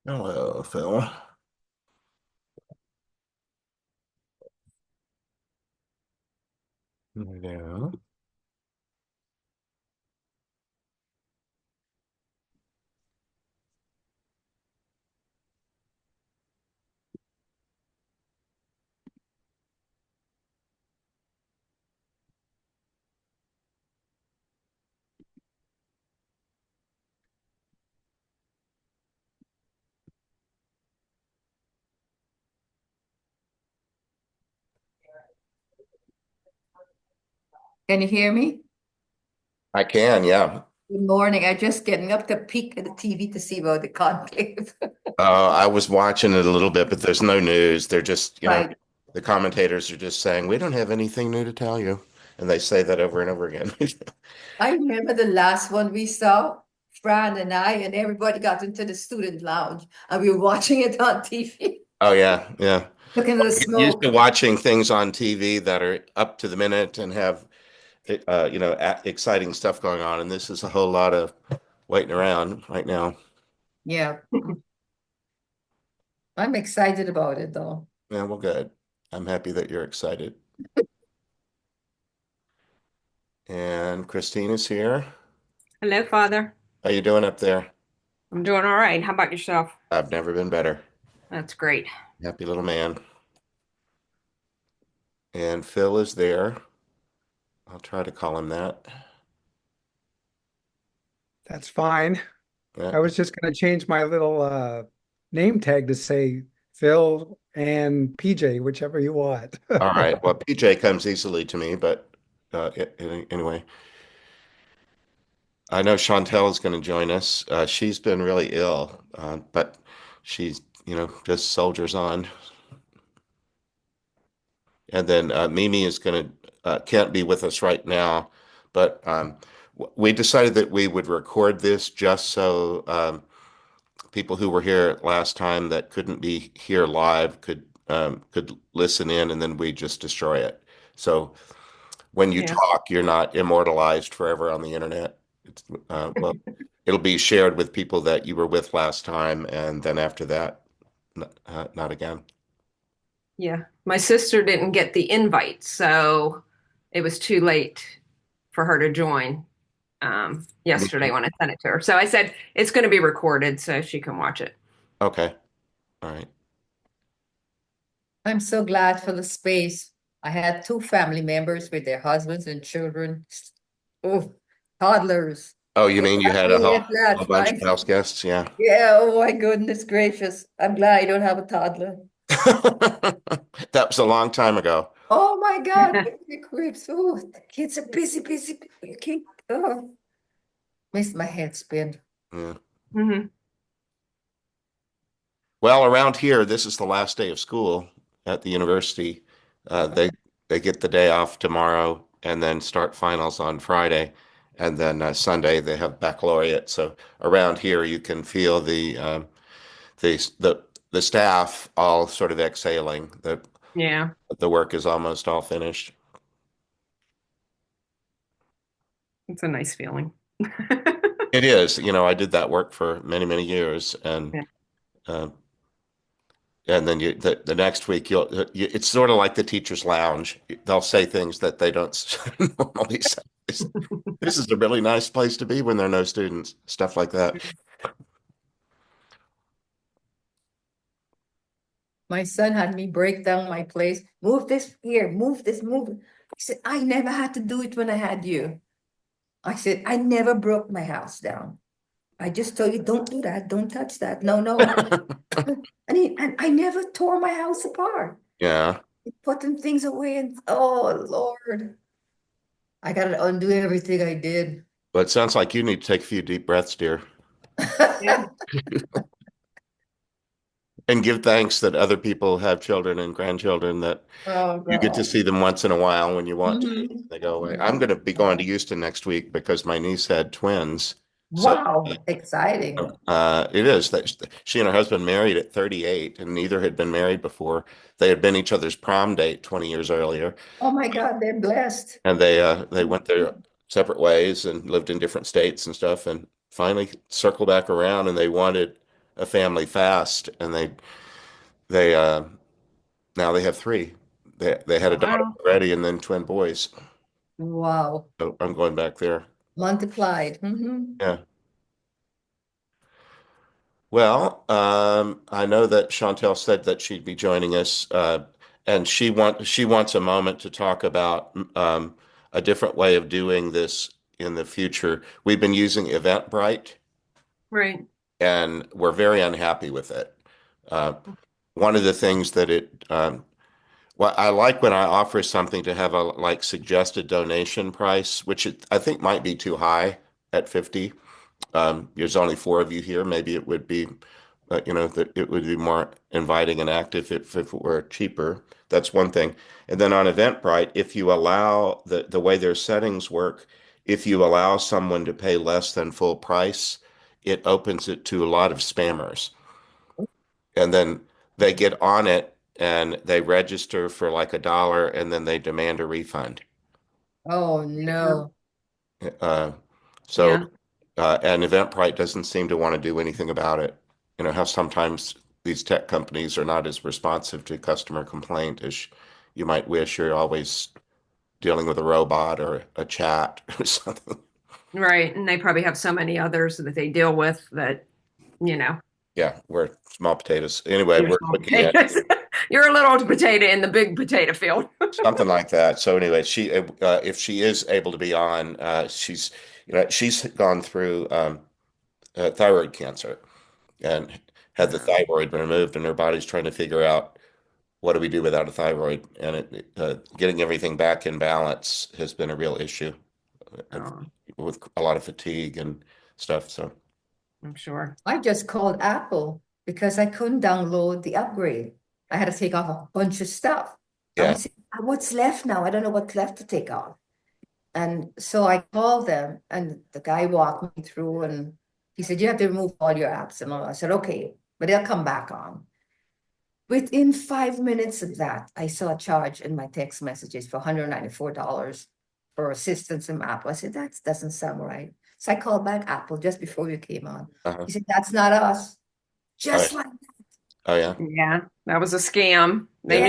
Hello, Phil. Yeah. Can you hear me? I can, yeah. Good morning. I just getting up to peek at the TV to see about the conclave. I was watching it a little bit, but there's no news. They're just, Right. the commentators are just saying, we don't have anything new to tell you. And they say that over and over again. I remember the last one we saw, Fran and I, and everybody got into the student lounge and we were watching it on TV, Oh, yeah, yeah. looking at the Get used to smoke. watching things on TV that are up to the minute and have, exciting stuff going on. And this is a whole lot of waiting around right now. Yeah, I'm excited about it though. Yeah, well, good. I'm happy that you're excited. And Christine is here. Hello, Father. How you doing up there? I'm doing all right. How about yourself? I've never been better. That's great. Happy little man. And Phil is there. I'll try to call him that. That's fine. Yeah. I was just going to change my little name tag to say Phil and PJ, whichever you want. All right. Well, PJ comes easily to me, but anyway, I know Chantel is going to join us. She's been really ill, but she's, just soldiers on. And then Mimi is going to can't be with us right now, but we decided that we would record this just so people who were here last time that couldn't be here live could listen in, and then we just destroy it. So when you Yeah. talk, you're not immortalized forever on the internet. Well, it'll be shared with people that you were with last time, and then after that, not again. Yeah. My sister didn't get the invite, so it was too late for her to join yesterday when I sent it to her. So I said it's going to be recorded so she can watch it. Okay, all right. I'm so glad for the space. I had two family members with their husbands and children. Oh, toddlers. Oh, you They mean you got had a me whole, at a that bunch of time. house guests? Yeah. Yeah, oh my goodness gracious. I'm glad I don't have a toddler. That was a long time ago. Oh my God, give me creeps. Oh, the kids are busy, busy. You can't, oh, makes my head spin. Yeah. Hmm. Well, around here, this is the last day of school at the university. They get the day off tomorrow and then start finals on Friday, and then Sunday they have baccalaureate. So around here, you can feel the staff all sort of exhaling that Yeah. the work is almost all finished. It's a nice feeling. It is, I did that work for many, many years, Yeah. uh, and then the next week it's sort of like the teacher's lounge. They'll say things that they don't normally say. This is a really nice place to be when there are no students, stuff like that. My son had me break down my place. Move this here, move this, move it. He said, I never had to do it when I had you. I said, I never broke my house down. I just told you, don't do that. Don't touch that. No, no. And I never tore my house apart. Yeah, Putting things away and oh Lord, I gotta undo everything I did. but it sounds like you need to take a few deep breaths, dear, Yeah. and give thanks that other people have children and grandchildren that Oh you get to God. see them once in a while when you want to. Mhm. They go away. I'm Mhm. going to be going to Houston next week because my niece had twins. So Wow, exciting. it is that she and her husband married at 38, and neither had been married before. They had been each other's prom date 20 years earlier, Oh my God, they're blessed. and they went their separate ways and lived in different states and stuff, and finally circled back around, and they wanted. a family fast, and they now they have three. They had a Oh, daughter wow. already, and then twin boys. Wow. So I'm going back there. Multiplied. Hmm. Yeah. Well, I know that Chantel said that she'd be joining us, and she wants a moment to talk about a different way of doing this in the future. We've been using Eventbrite, Right. and we're very unhappy with it. Uh, one of the things that well, I like when I offer something to have a like suggested donation price, which I think might be too high at 50. There's only four of you here. Maybe it would be, that it would be more inviting and active if it were cheaper. That's one thing. And then on Eventbrite, if you allow the way their settings work, if you allow someone to pay less than full price, it opens it to a lot of spammers. And then they get on it and they register for like $1 and then they demand a refund. Oh Yeah. no. Uh, so Yeah. and Eventbrite doesn't seem to want to do anything about it. You know how sometimes these tech companies are not as responsive to customer complaint as you might wish. You're always dealing with a robot or a chat or something. Right. And they probably have so many others that they deal with that, you know, Yeah, we're small potatoes. Anyway, you're we're small looking at potatoes. You're a little potato in the big potato field. something like that. So anyway, if she is able to be on, she's gone through thyroid cancer and had the thyroid removed, and her body's trying to figure out what do we do without a thyroid, and getting everything back in balance has been a real issue Oh, with a lot of fatigue and stuff. So I'm sure. I just called Apple because I couldn't download the upgrade. I had to take off a bunch of stuff. I yeah, was saying, what's left now? I don't know what's left to take off. And so I called them and the guy walked me through and he said, you have to remove all your apps and all. I said, okay, but they'll come back on. Within 5 minutes of that, I saw a charge in my text messages for $194 for assistance in Apple. I said, that doesn't sound right. So I called back Apple just before you came on. uh-huh. He said, that's not us. Oh, yeah. Just like, Oh yeah, Yeah, that was a scam. They yeah.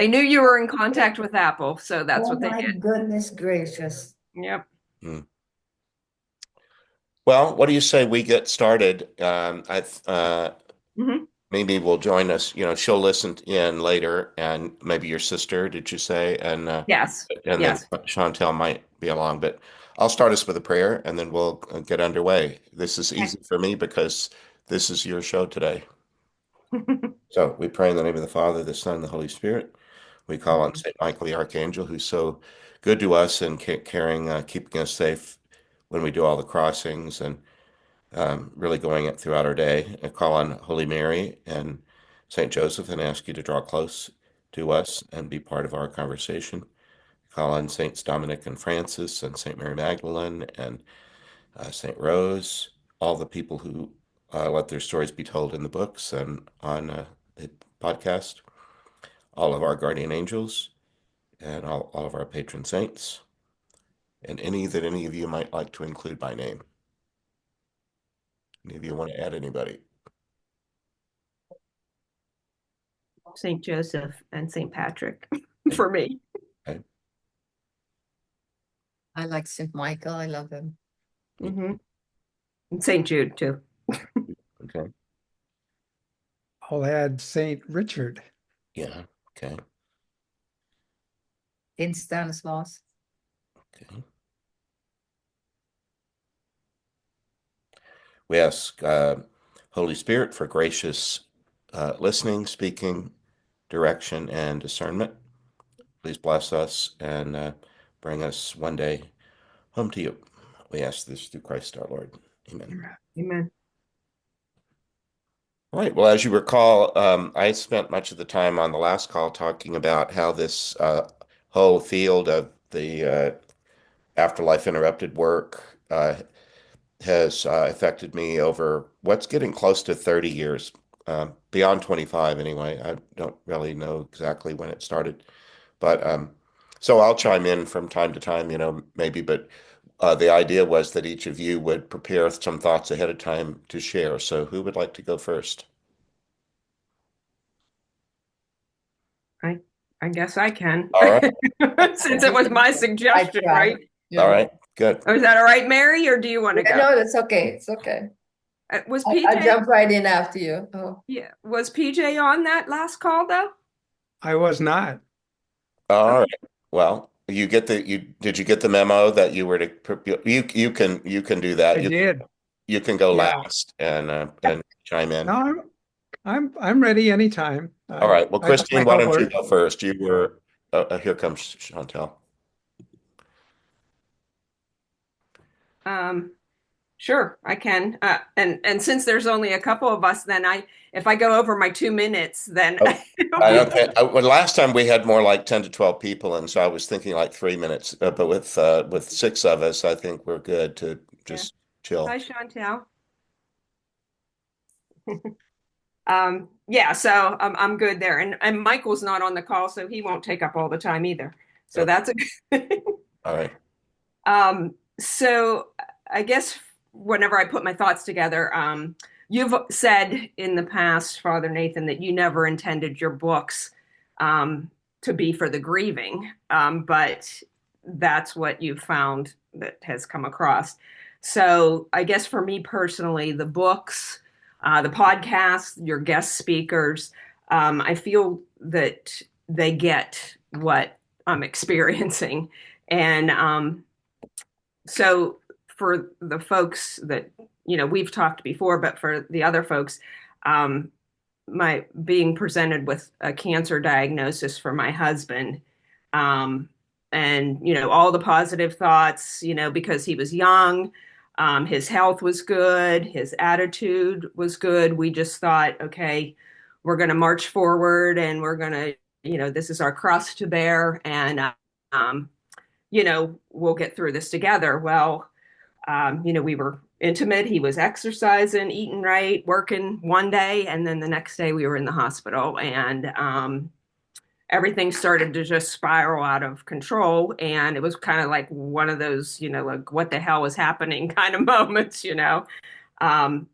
knew yeah. you were in contact with Apple, so that's Oh what they my did. goodness gracious. Yep. Hmm. Well, what do you say we get started? Hmm. Maybe will join us. She'll listen in later, and maybe your sister, did you say? Yes. And then Yes. Chantel might be along, but I'll start us with a prayer, and then we'll get underway. This is Okay. easy for me because this is your show today. So we pray in the name of the Father, the Son, and the Holy Spirit. We call on Saint Michael the Archangel, who's so good to us and caring, keeping us safe when we do all the crossings and really going it throughout our day. I call on Holy Mary and Saint Joseph and ask you to draw close to us and be part of our conversation. Call on Saints Dominic and Francis and Saint Mary Magdalene and Saint Rose, all the people who let their stories be told in the books and on the podcast, all of our guardian angels, and all of our patron saints, and any of you might like to include by name. Any of you want to add anybody? St. Joseph and St. Patrick for me. Okay. I like St. Michael. I love him. Hmm. And St. Jude too. Okay. I'll add Saint Richard. Yeah. Okay. In Stanislaus. Okay. We ask Holy Spirit for gracious listening, speaking, direction, and discernment. Please bless us and bring us one day home to you. We ask this through Christ our Lord. Amen. Amen. All right. Well, as you recall, I spent much of the time on the last call talking about how this whole field of the afterlife interrupted work has affected me over what's getting close to 30 years, beyond 25 anyway. I don't really know exactly when it started, but so I'll chime in from time to time, maybe, but the idea was that each of you would prepare some thoughts ahead of time to share. So who would like to go first? I I guess I can, All right. since it was my I suggestion, try. right? All Yeah. right. Good. Oh, is that all right, Mary, or do you want to Yeah, go? no, that's okay. It's okay. Was I PJ? jump right in after you. Oh, Yeah, was PJ on that last call though? I was not. All Okay. right. Well, did you get the memo that you were to you can do that. I did. You can go Yeah. last and chime No, in. I'm ready anytime. All right. Well, I don't Christine, like why all don't you work. go first? You were here comes Chantel. Um, sure, I can. And since there's only a couple of us, then if I go over my 2 minutes, then Oh, it'll I be don't think well, last time we had more like 10 to 12 people, and so I was thinking like 3 minutes. But with six of us, I think we're good to yeah. just chill. Hi, Chantel. Yeah, so I'm good there, and Michael's not on the call, so he won't take up all the time either. So Okay. that's a good. All right. So I guess whenever I put my thoughts together, you've said in the past, Father Nathan, that you never intended your books to be for the grieving, but that's what you've found that has come across. So I guess for me personally, the books, the podcasts, your guest speakers, I feel that they get what I'm experiencing. And so for the folks that, we've talked before, but for the other folks, um, my being presented with a cancer diagnosis for my husband, um, and all the positive thoughts, because he was young, his health was good, his attitude was good. We just thought, okay, we're going to march forward, and we're going to, this is our cross to bear, and um, we'll get through this together. Well, we were intimate. He was exercising, eating right, working one day, and then the next day we were in the hospital, and everything started to just spiral out of control. And it was kind of like one of those, like what the hell is happening kind of moments.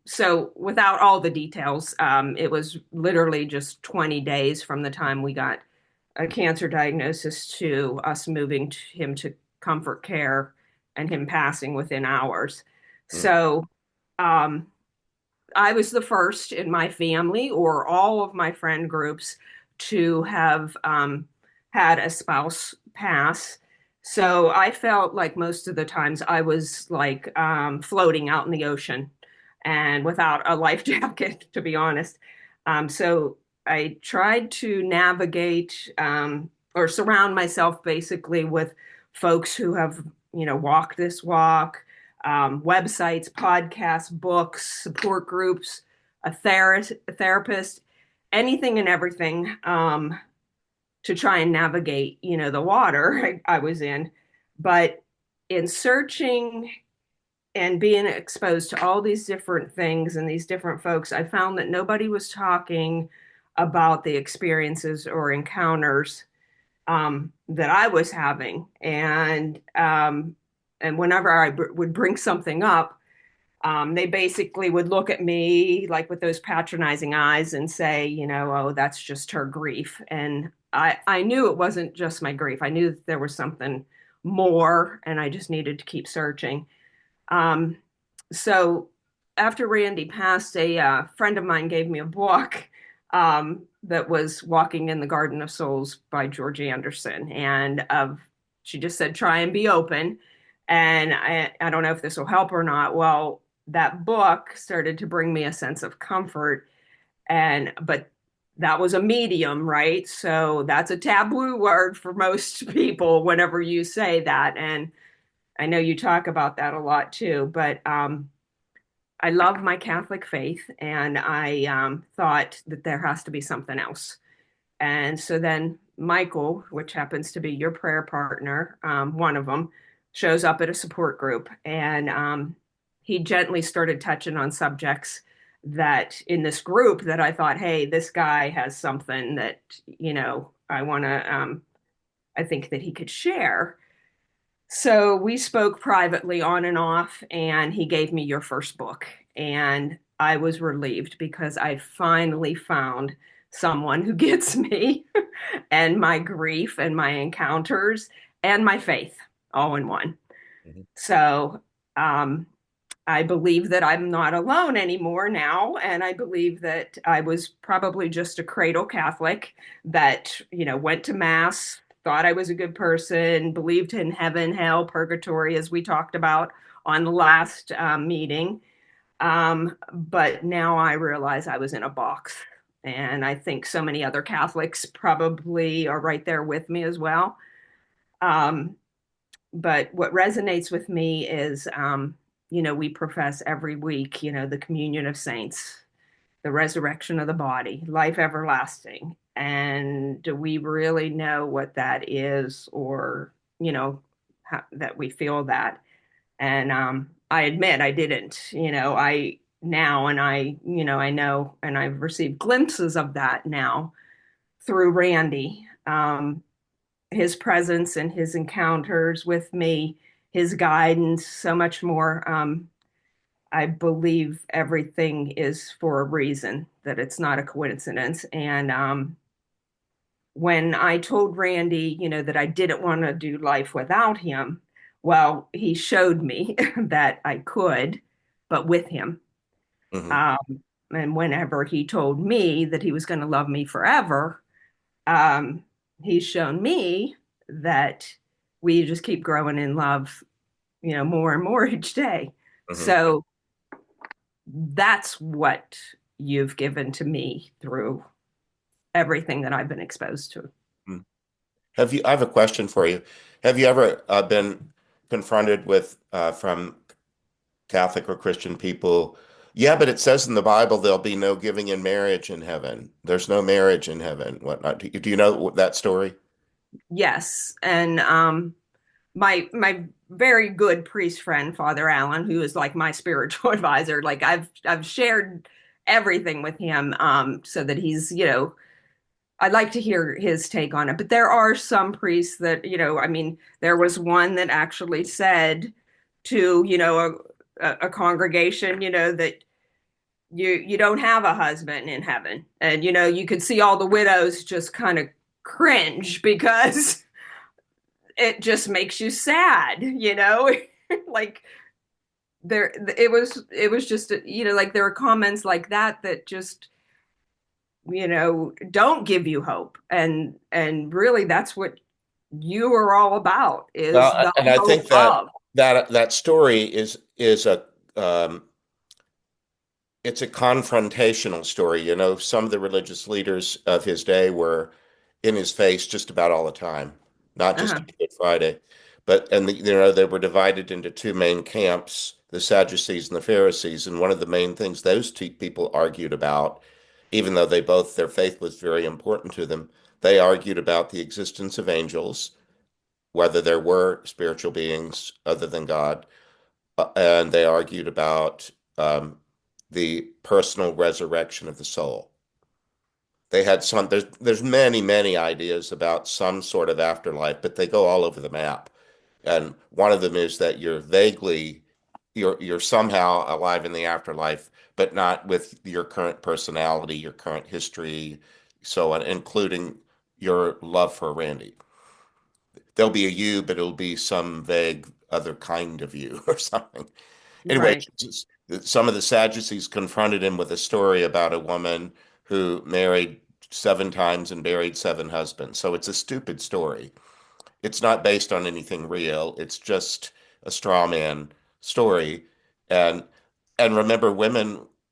So without all the details, it was literally just 20 days from the time we got a cancer diagnosis to us moving him to comfort care and him passing within hours. Mm. So um, I was the first in my family or all of my friend groups to have had a spouse pass. So I felt like most of the times I was like floating out in the ocean and without a life jacket, to be honest. So I tried to navigate or surround myself basically with folks who have, walked this walk, websites, podcasts, books, support groups, a therapist, anything and everything to try and navigate, the water I was in. But in searching and being exposed to all these different things and these different folks, I found that nobody was talking about the experiences or encounters that I was having. And whenever I would bring something up, they basically would look at me like with those patronizing eyes and say, oh, that's just her grief. And I knew it wasn't just my grief. I knew that there was something more, and I just needed to keep searching. Um, so after Randy passed, a friend of mine gave me a book that was Walking in the Garden of Souls by George Anderson. And she just said, try and be open. And I don't know if this will help or not. Well, that book started to bring me a sense of comfort. But that was a medium, right? So that's a taboo word for most people whenever you say that. And I know you talk about that a lot too, but I love my Catholic faith, and I thought that there has to be something else. And so then Michael, which happens to be your prayer partner, one of them, shows up at a support group, and he gently started touching on subjects that in this group that I thought, hey, this guy has something that I want to, I think that he could share. So we spoke privately on and off, and he gave me your first book. And I was relieved because I finally found someone who gets me and my grief and my encounters and my faith all in one. Mhm. So um, I believe that I'm not alone anymore now. And I believe that I was probably just a cradle Catholic that, went to Mass, thought I was a good person, believed in heaven, hell, purgatory, as we talked about on the last meeting. But now I realize I was in a box. And I think so many other Catholics probably are right there with me as well. Um, but what resonates with me is, we profess every week, the communion of saints, the resurrection of the body, life everlasting. And do we really know what that is, or, that we feel that? And I admit I didn't, I now, and I know, and I've received glimpses of that now through Randy. His presence and his encounters with me, his guidance, so much more. I believe everything is for a reason, that it's not a coincidence. And when I told Randy, that I didn't want to do life without him, well, he showed me that I could, but with him. Mhm. Um, and whenever he told me that he was going to love me forever, um, he's shown me that we just keep growing in love, more and more each day. Mhm. So that's what you've given to me through everything that I've been exposed to. Mhm. I have a question for you. Have you ever been confronted with from Catholic or Christian people? Yeah, but it says in the Bible there'll be no giving in marriage in heaven. There's no marriage in heaven. Whatnot? Do you know that story? Yes, and my very good priest friend, Father Allen, who is like my spiritual advisor, like I've shared everything with him, so that he's, I'd like to hear his take on it. But there are some priests that, I mean, there was one that actually said to, a congregation, that you don't have a husband in heaven. And, you could see all the widows just kind of cringe because it just makes you sad, like it was just, like there were comments like that just, don't give you hope. And really that's what you are all about, is Well, the and I hope think of. that story is a it's a confrontational story. You know, some of the religious leaders of his day were in his face just about all the time, not just Uh-huh. on Good Friday, but they were divided into two main camps, the Sadducees and the Pharisees, and one of the main things those two people argued about, even though their faith was very important to them, they argued about the existence of angels, whether there were spiritual beings other than God, and they argued about the personal resurrection of the soul. They had there's many ideas about some sort of afterlife, but they go all over the map. And one of them is that you're somehow alive in the afterlife, but not with your current personality, your current history, so on, including your love for Randy. There'll be a you, but it'll be some vague other kind of you or something. Anyway, Right. some of the Sadducees confronted him with a story about a woman who married seven times and buried seven husbands. So it's a stupid story. It's not based on anything real. It's just a straw man story. And and remember,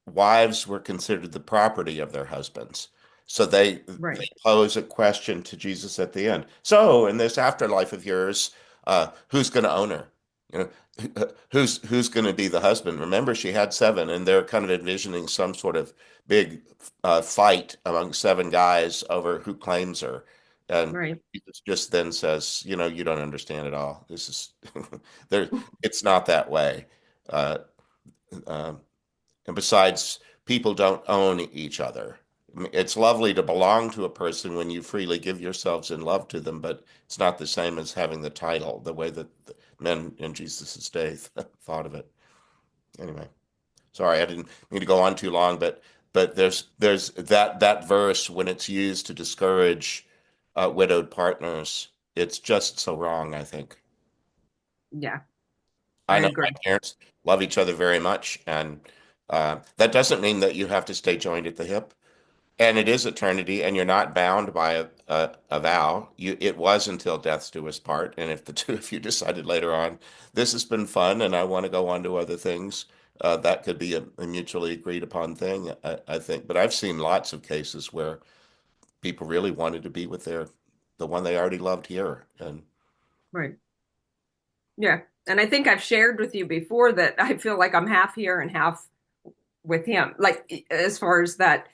wives were considered the property of their husbands. So they Right. pose a question to Jesus at the end. So in this afterlife of yours, who's going to own her? You know, who's going to be the husband? Remember, she had seven, and they're kind of envisioning some sort of big fight among seven guys over who claims her. And Right. Jesus just then says, you don't understand at all. This is there. It's not that way. Uh, uh, and besides, people don't own each other. I mean, it's lovely to belong to a person when you freely give yourselves in love to them, but it's not the same as having the title, the way that men in Jesus's day thought of it. Anyway, sorry, I didn't mean to go on too long, but there's that verse when it's used to discourage widowed partners. It's just so wrong, I think. Yeah, I I know my agree. parents love each other very much, and that doesn't mean that you have to stay joined at the hip. And it is eternity, and you're not bound by a vow. It was until death do us part. And if the two of you decided later on, this has been fun, and I want to go on to other things, that could be a mutually agreed upon thing, I think. But I've seen lots of cases where people really wanted to be with the one they already loved here, and Right. Yeah. And I think I've shared with you before that I feel like I'm half here and half with him. Like as far as that,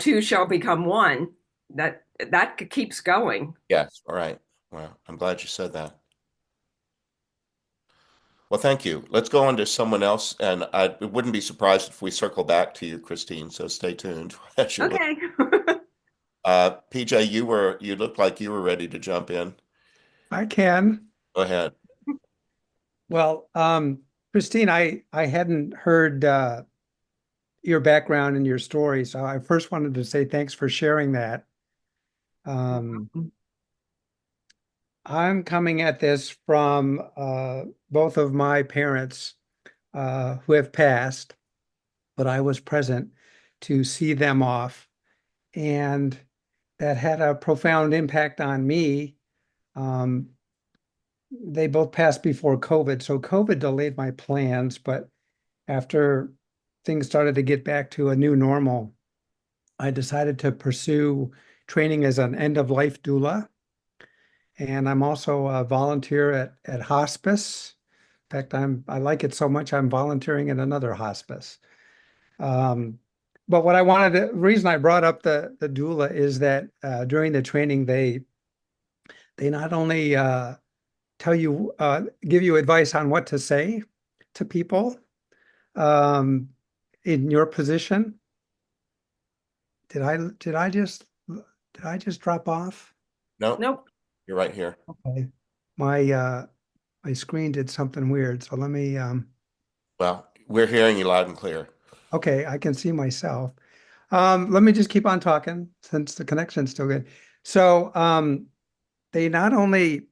two shall become one, that keeps going. yes, all right. Well, I'm glad you said that. Well, thank you. Let's go on to someone else, and I wouldn't be surprised if we circle back to you, Christine. So stay tuned as you're listening. Okay. PJ, you looked like you were ready to jump in. I can. Go ahead. Well, Christine, I hadn't heard your background and your story, so I first wanted to say thanks for sharing that. Um, I'm coming at this from both of my parents who have passed, but I was present to see them off, and that had a profound impact on me. Um, they both passed before COVID, so COVID delayed my plans, but after things started to get back to a new normal, I decided to pursue training as an end of life doula. And I'm also a volunteer at hospice. In fact, I like it so much I'm volunteering at another hospice. Um, but what I wanted the reason I brought up the doula is that during the training they not only tell you give you advice on what to say to people um, in your position. Did I did I just did I just drop off? No, Nope. you're right here. Okay. My my screen did something weird. So let me Well, we're hearing you loud and clear. okay, I can see myself. Let me just keep on talking since the connection's still good. So they not only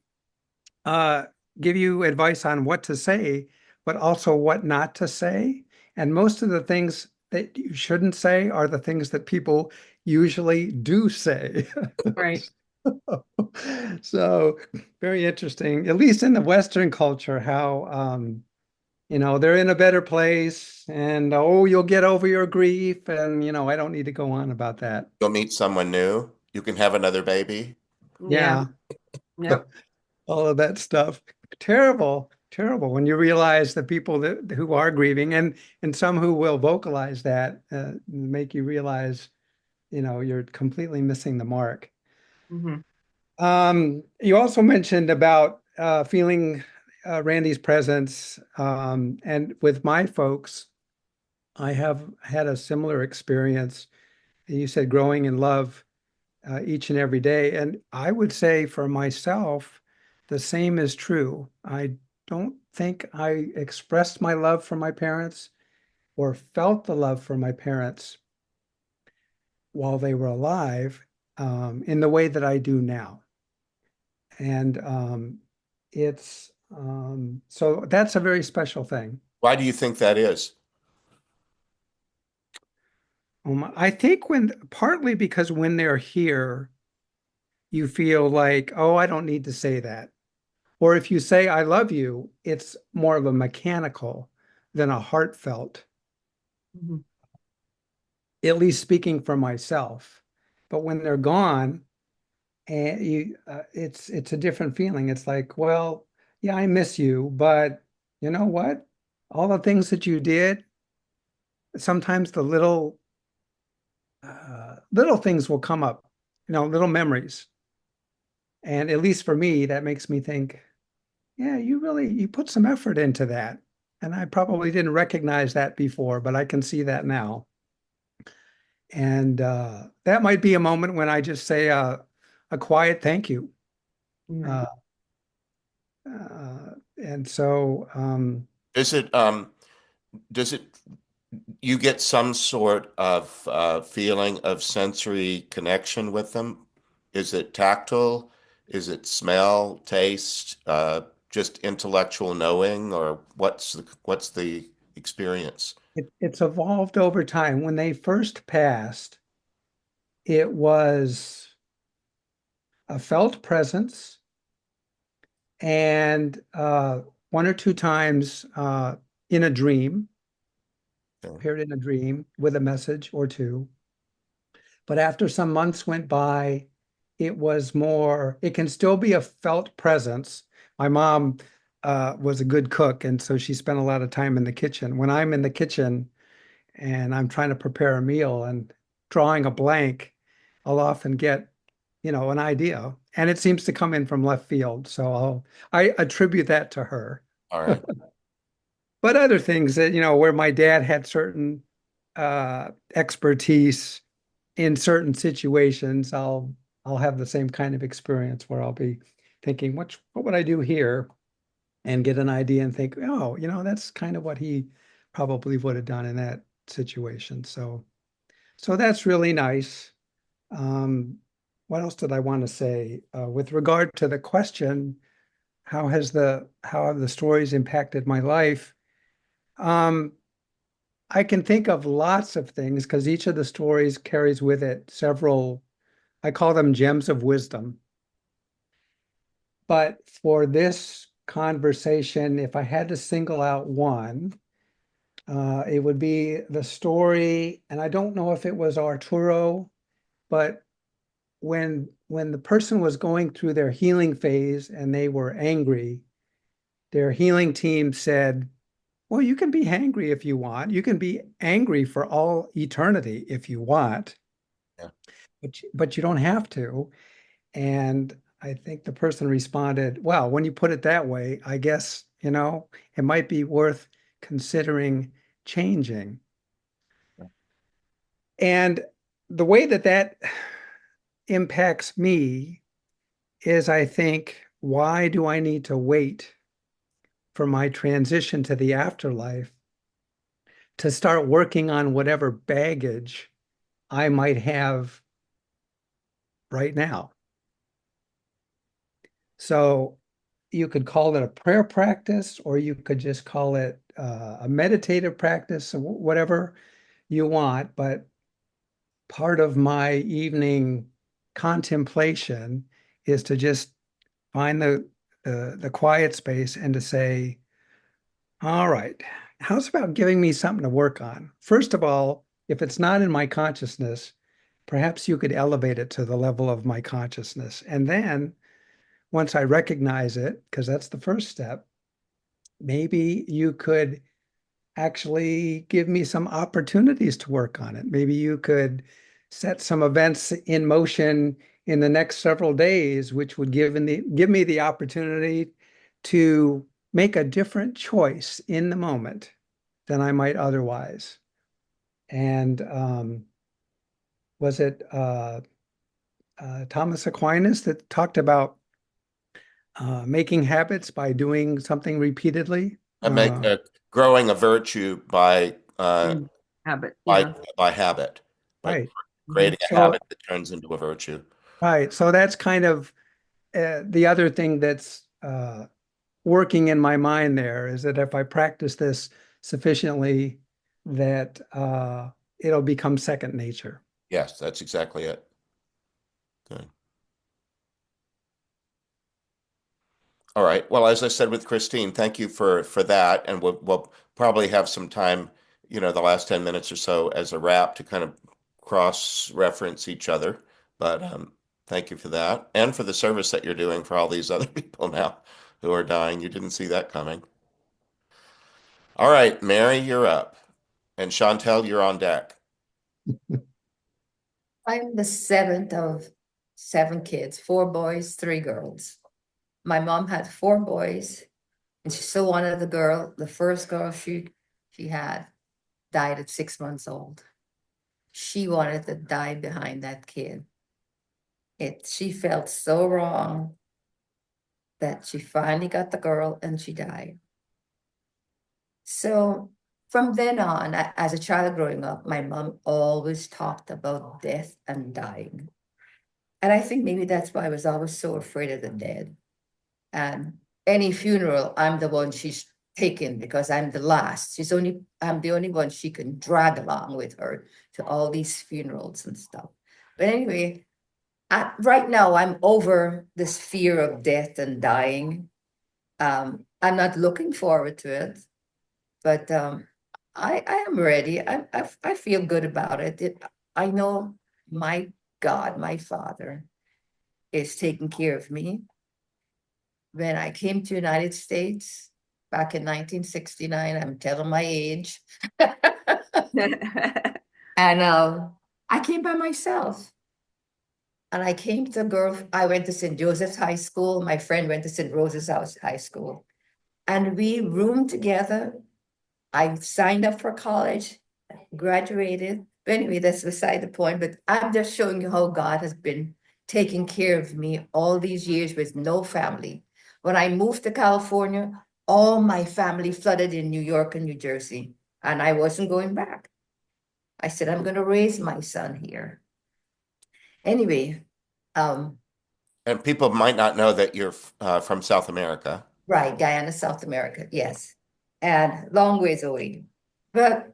uh give you advice on what to say, but also what not to say. And most of the things that you shouldn't say are the things that people usually do say. Right. So very interesting, at least in the Western culture, how they're in a better place and oh, you'll get over your grief. And I don't need to go on about that. You'll meet someone new. You can have another baby. Yeah. Yeah, Yep. all of that stuff. Terrible, terrible when you realize the people who are grieving and some who will vocalize that make you realize, you're completely missing the mark. Hmm. You also mentioned about feeling Randy's presence. And with my folks, I have had a similar experience. You said growing in love each and every day. And I would say for myself, the same is true. I don't think I expressed my love for my parents or felt the love for my parents while they were alive in the way that I do now. And it's so that's a very special thing. Why do you think that is? I think partly because when they're here, you feel like, oh, I don't need to say that. Or if you say I love you, it's more of a mechanical than a heartfelt, Hmm. at least speaking for myself. But when they're gone, and it's a different feeling. It's like, well, yeah, I miss you, but you know what? All the things that you did, sometimes the little things will come up, little memories. And at least for me, that makes me think, yeah, you put some effort into that. And I probably didn't recognize that before, but I can see that now. And that might be a moment when I just say a quiet thank you. Right. Uh, And so, Is it does it you get some sort of feeling of sensory connection with them? Is it tactile? Is it smell, taste, just intellectual knowing, or what's the experience? it's evolved over time. When they first passed, it was a felt presence and one or two times in a dream, Okay. appeared in a dream with a message or two. But after some months went by, it was more, it can still be a felt presence. My mom was a good cook, and so she spent a lot of time in the kitchen. When I'm in the kitchen and I'm trying to prepare a meal and drawing a blank, I'll often get, an idea, and it seems to come in from left field. So I attribute that to her. All right. But other things that, where my dad had certain expertise in certain situations, I'll have the same kind of experience where I'll be thinking, what would I do here? And get an idea and think, oh, that's kind of what he probably would have done in that situation. So that's really nice. Um, what else did I want to say? With regard to the question, how have the stories impacted my life? Um, I can think of lots of things because each of the stories carries with it several, I call them gems of wisdom. But for this conversation, if I had to single out one, it would be the story, and I don't know if it was Arturo, but when the person was going through their healing phase and they were angry, their healing team said, well, you can be angry if you want. You can be angry for all eternity if you want, Yeah. but you don't have to. And I think the person responded, well, when you put it that way, I guess, it might be worth considering changing. And the way that that impacts me is I think, why do I need to wait for my transition to the afterlife to start working on whatever baggage I might have right now? So you could call it a prayer practice, or you could just call it a meditative practice, whatever you want. But part of my evening contemplation is to just find the quiet space and to say, all right, how's about giving me something to work on? First of all, if it's not in my consciousness, perhaps you could elevate it to the level of my consciousness. And then once I recognize it, because that's the first step, maybe you could actually give me some opportunities to work on it. Maybe you could set some events in motion in the next several days, which would give me the opportunity to make a different choice in the moment than I might otherwise. And was it Thomas Aquinas that talked about making habits by doing something repeatedly? I make growing a virtue Mm. Habit. by Yeah. by habit, by Right. Mhm. creating a So, habit that turns into a virtue. right. So that's kind of the other thing that's working in my mind there is that if I practice this sufficiently, that it'll become second nature. Yes, that's exactly it. Good. All right. Well, as I said with Christine, thank you for that, and we'll probably have some time, the last 10 minutes or so as a wrap to kind of cross-reference each other. But thank you for that, and for the service that you're doing for all these other people now who are dying. You didn't see that coming. All right, Mary, you're up, and Chantel, you're on deck. I'm the seventh of seven kids, four boys, three girls. My mom had four boys, and she still wanted the girl. The first girl she had died at 6 months old. She wanted to die behind that kid. She felt so wrong. that she finally got the girl and she died. So from then on, as a child growing up, my mom always talked about death and dying. And I think maybe that's why I was always so afraid of the dead. And any funeral, I'm the one she's taken because I'm the last. I'm the only one she can drag along with her to all these funerals and stuff. But anyway, right now I'm over this fear of death and dying. I'm not looking forward to it, but I am ready. I feel good about it. I know my God, my Father, is taking care of me. When I came to United States back in 1969, I'm telling my age, and I came by myself. And I came to I went to St. Joseph's High School. My friend went to St. Rose's House High School. And we roomed together. I signed up for college, graduated. But anyway, that's beside the point. But I'm just showing you how God has been taking care of me all these years with no family. When I moved to California, all my family flooded in New York and New Jersey, and I wasn't going back. I said, I'm going to raise my son here. Anyway, And people might not know that you're from South America. right, Guyana, South America, yes, and long ways away. But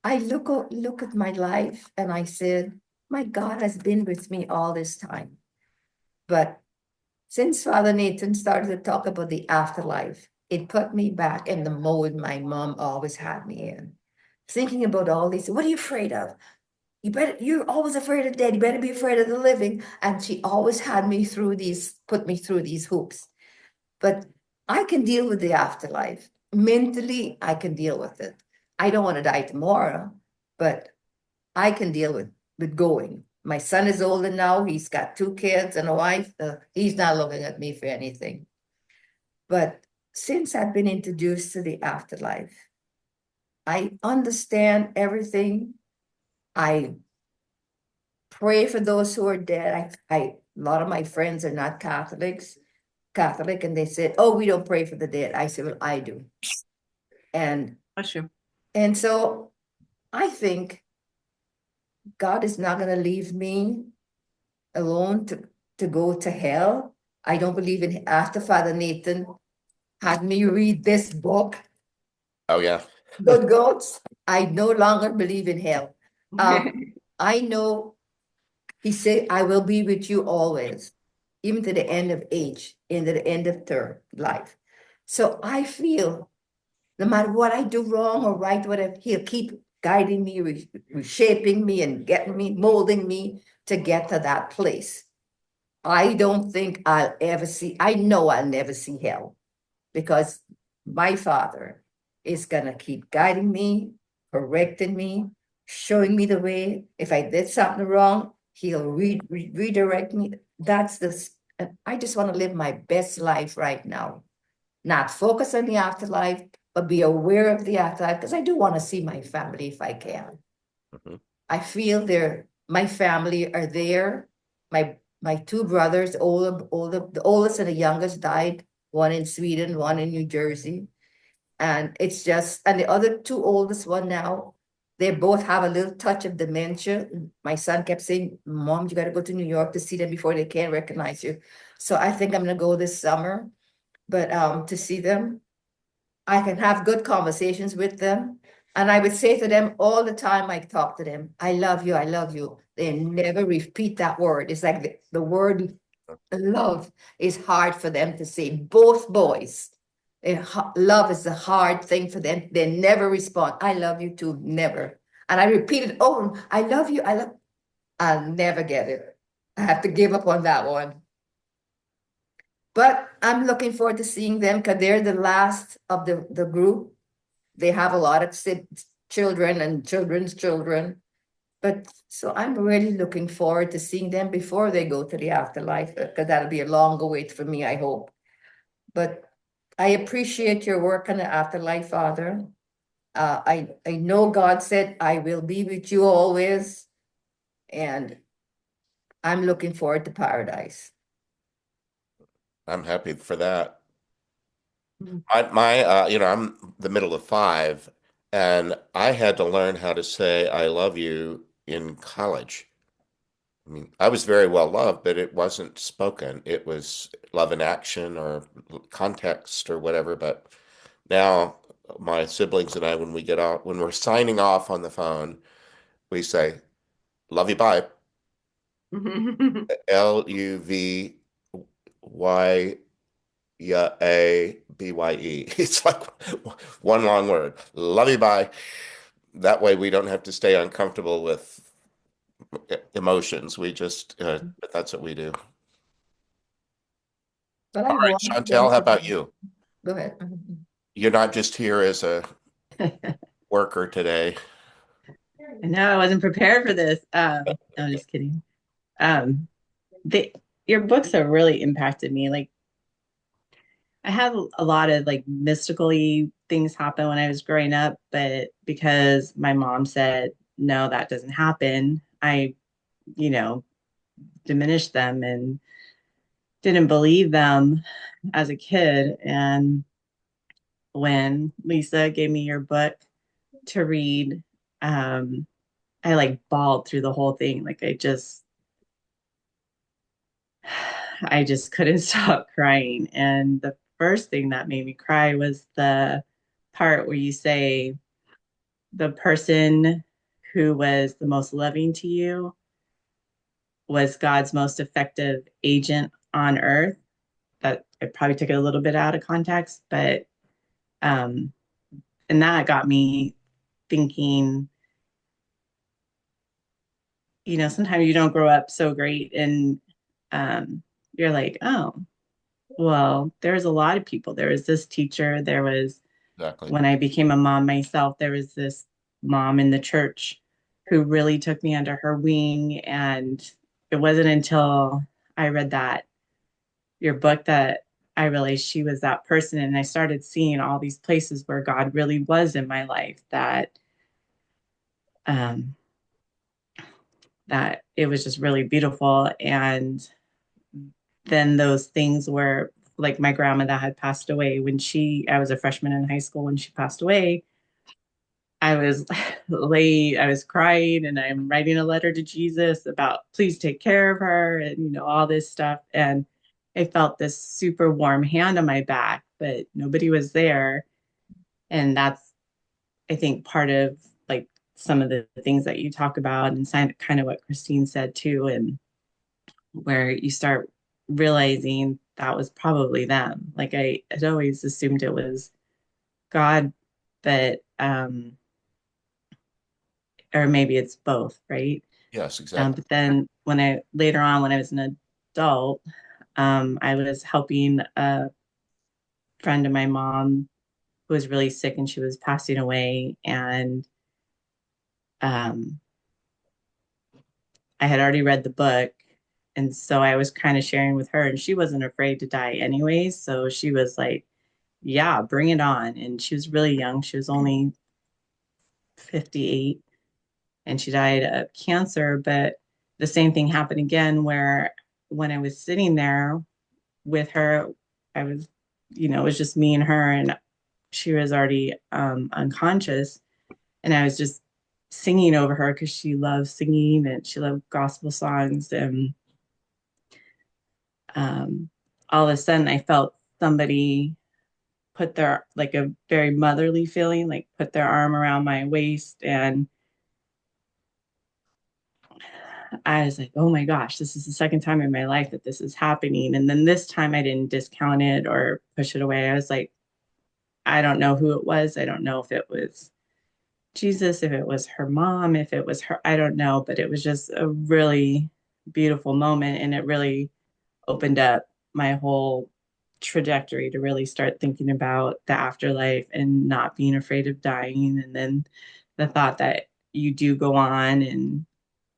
I look at my life and I said, my God has been with me all this time. But since Father Nathan started to talk about the afterlife, it put me back in the mode my mom always had me in. Thinking about all these, what are you afraid of? You're always afraid of death. You better be afraid of the living. And she always had me put me through these hoops. But I can deal with the afterlife. Mentally, I can deal with it. I don't want to die tomorrow, but I can deal with going. My son is older now. He's got 2 kids and a wife. He's not looking at me for anything. But since I've been introduced to the afterlife, I understand everything. I pray for those who are dead. A lot of my friends are not Catholic, and they said, "Oh, we don't pray for the dead." I said, "Well, I do." And Bless you. and so I think God is not going to leave me alone to go to hell. I don't believe in after Father Nathan had me read this book, Oh yeah. Good Goats. I no longer believe in hell. I know he said, I will be with you always, even to the end of age, into the end of third life. So I feel no matter what I do wrong or right, whatever, he'll keep guiding me, reshaping me, and getting me, molding me to get to that place. I don't think I know I'll never see hell because my Father is going to keep guiding me, correcting me, showing me the way. If I did something wrong, he'll redirect me. I just want to live my best life right now, not focus on the afterlife, but be aware of the afterlife because I do want to see my family if I can. Mhm. I feel my family are there. My 2 brothers, the oldest and the youngest died, one in Sweden, one in New Jersey. And the other 2 oldest one now, they both have a little touch of dementia. My son kept saying, Mom, you got to go to New York to see them before they can't recognize you. So I think I'm going to go this summer, but to see them. I can have good conversations with them. And I would say to them all the time I talk to them, I love you, I love you. They never repeat that word. It's like the word love is hard for them to say. Both boys. Love is a hard thing for them. They never respond. I love you too, never. And I repeat it, oh, I love you, I'll never get it. I have to give up on that one. But I'm looking forward to seeing them because they're the last of the group. They have a lot of children and children's children. But so I'm really looking forward to seeing them before they go to the afterlife because that'll be a longer wait for me, I hope. But I appreciate your work on the afterlife, Father. I know God said, I will be with you always. And I'm looking forward to paradise. I'm happy for that. Mhm. I'm the middle of five, and I had to learn how to say I love you in college. I mean, I was very well loved, but it wasn't spoken. It was love in action or context or whatever. But now my siblings and I, when we get off, when we're signing off on the phone, we say, love you, bye. Luvy, yeah, A-B-Y-E. It's like one long word. Love you, bye. That way we don't have to stay uncomfortable with emotions. But that's what we do. But All I've right, watched them. Chantel, how about you? Go ahead. Mhm. You're not just here as a worker today. No, I wasn't prepared for this. No, I'm just kidding. Um, they, your books have really impacted me. Like I had a lot of like mystically things happen when I was growing up, but because my mom said, no, that doesn't happen, I, you know, diminished them and didn't believe them as a kid. And when Lisa gave me your book to read, um, I like bawled through the whole thing. Like I just couldn't stop crying. And the first thing that made me cry was the part where you say the person who was the most loving to you was God's most effective agent on earth. That I probably took it a little bit out of context, but um, and that got me thinking, sometimes you don't grow up so great and um, you're like, oh, well, there's a lot of people. There was this teacher, there was Exactly. when I became a mom myself, there was this mom in the church who really took me under her wing. And it wasn't until I read your book, that I realized she was that person. And I started seeing all these places where God really was in my life, um, that it was just really beautiful. And then those things were like my grandma that had passed away I was a freshman in high school when she passed away. I was late, I was crying, and I'm writing a letter to Jesus about please take care of her and, all this stuff. And I felt this super warm hand on my back, but nobody was there. And that's, I think, part of like some of the things that you talk about and kind of what Christine said too, and where you start realizing that was probably them. Like I had always assumed it was God, but or maybe it's both, right? Yes, exactly. But then later on, when I was an adult, I was helping a friend of my mom who was really sick and she was passing away. And um, I had already read the book. And so I was kind of sharing with her, and she wasn't afraid to die anyway. So she was like, yeah, bring it on. And she was really young. She was only 58 and she died of cancer. But the same thing happened again, where when I was sitting there with her, I was, it was just me and her, and she was already unconscious. And I was just singing over her because she loved singing and she loved gospel songs. And all of a sudden, I felt somebody put like a very motherly feeling, like put their arm around my waist. And I was like, oh my gosh, this is the second time in my life that this is happening. And then this time I didn't discount it or push it away. I was like, I don't know who it was. I don't know if it was Jesus, if it was her mom, if it was her, I don't know. But it was just a really beautiful moment. And it really opened up my whole trajectory to really start thinking about the afterlife and not being afraid of dying. And then the thought that you do go on, and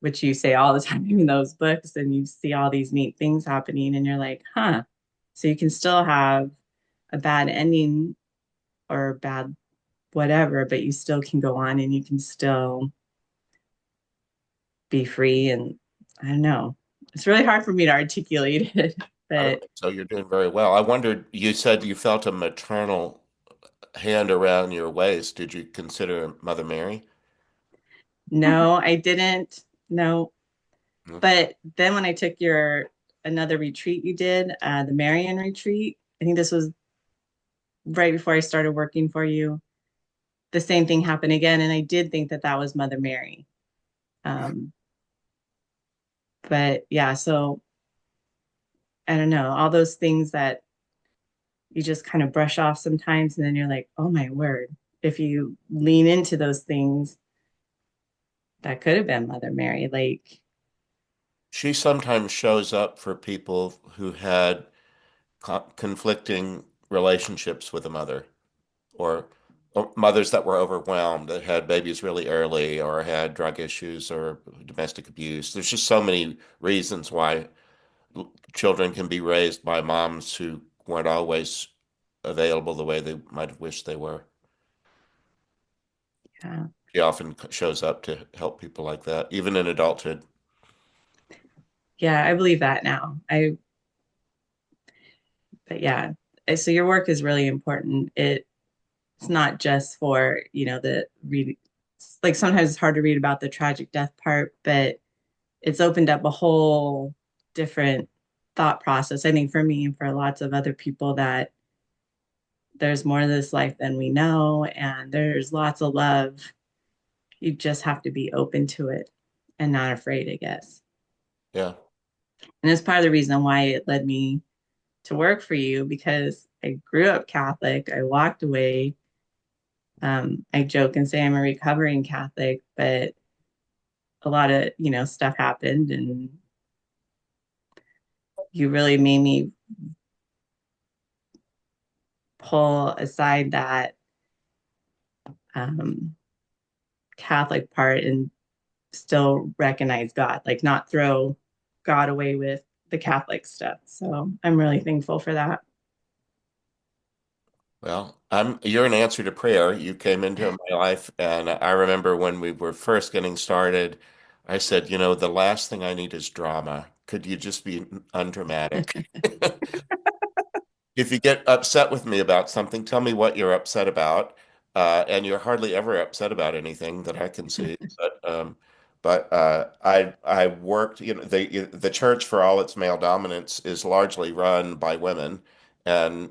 which you say all the time in those books, and you see all these neat things happening, and you're like, huh. So you can still have a bad ending or bad whatever, but you still can go on and you can still be free. And I don't know. It's really hard for me to articulate it. I don't But think so. You're doing very well. I wondered, you said you felt a maternal hand around your waist. Did you consider Mother Mary? no, I didn't. No. No. But then when I took your another retreat you did, the Marian retreat, I think this was right before I started working for you. The same thing happened again, and I did think that that was Mother Mary. Um, but yeah, so I don't know, all those things that you just kind of brush off sometimes, and then you're like, oh my word, if you lean into those things, that could have been Mother Mary. Like, She sometimes shows up for people who had conflicting relationships with a mother, or mothers that were overwhelmed, that had babies really early, or had drug issues or domestic abuse. There's just so many reasons why children can be raised by moms who weren't always available the way they might have wished they were. yeah, She often shows up to help people like that, even in adulthood. yeah, I believe that now. But yeah, so your work is really important. It's not just for, the read, like sometimes it's hard to read about the tragic death part, but it's opened up a whole different thought process, I think, for me and for lots of other people, that there's more to this life than we know, and there's lots of love. You just have to be open to it and not afraid, I guess. Yeah. And it's part of the reason why it led me to work for you, because I grew up Catholic. I walked away. I joke and say I'm a recovering Catholic, but a lot of, stuff happened, and you really made me pull aside that um, Catholic part and still recognize God, like not throw God away with the Catholic stuff. So I'm really thankful for that. Well, you're an answer to prayer. You came into my life, and I remember when we were first getting started, I said, the last thing I need is drama. Could you just be undramatic? If you get upset with me about something, tell me what you're upset about. And you're hardly ever upset about anything that I can see. But I worked, the church, for all its male dominance, is largely run by women. And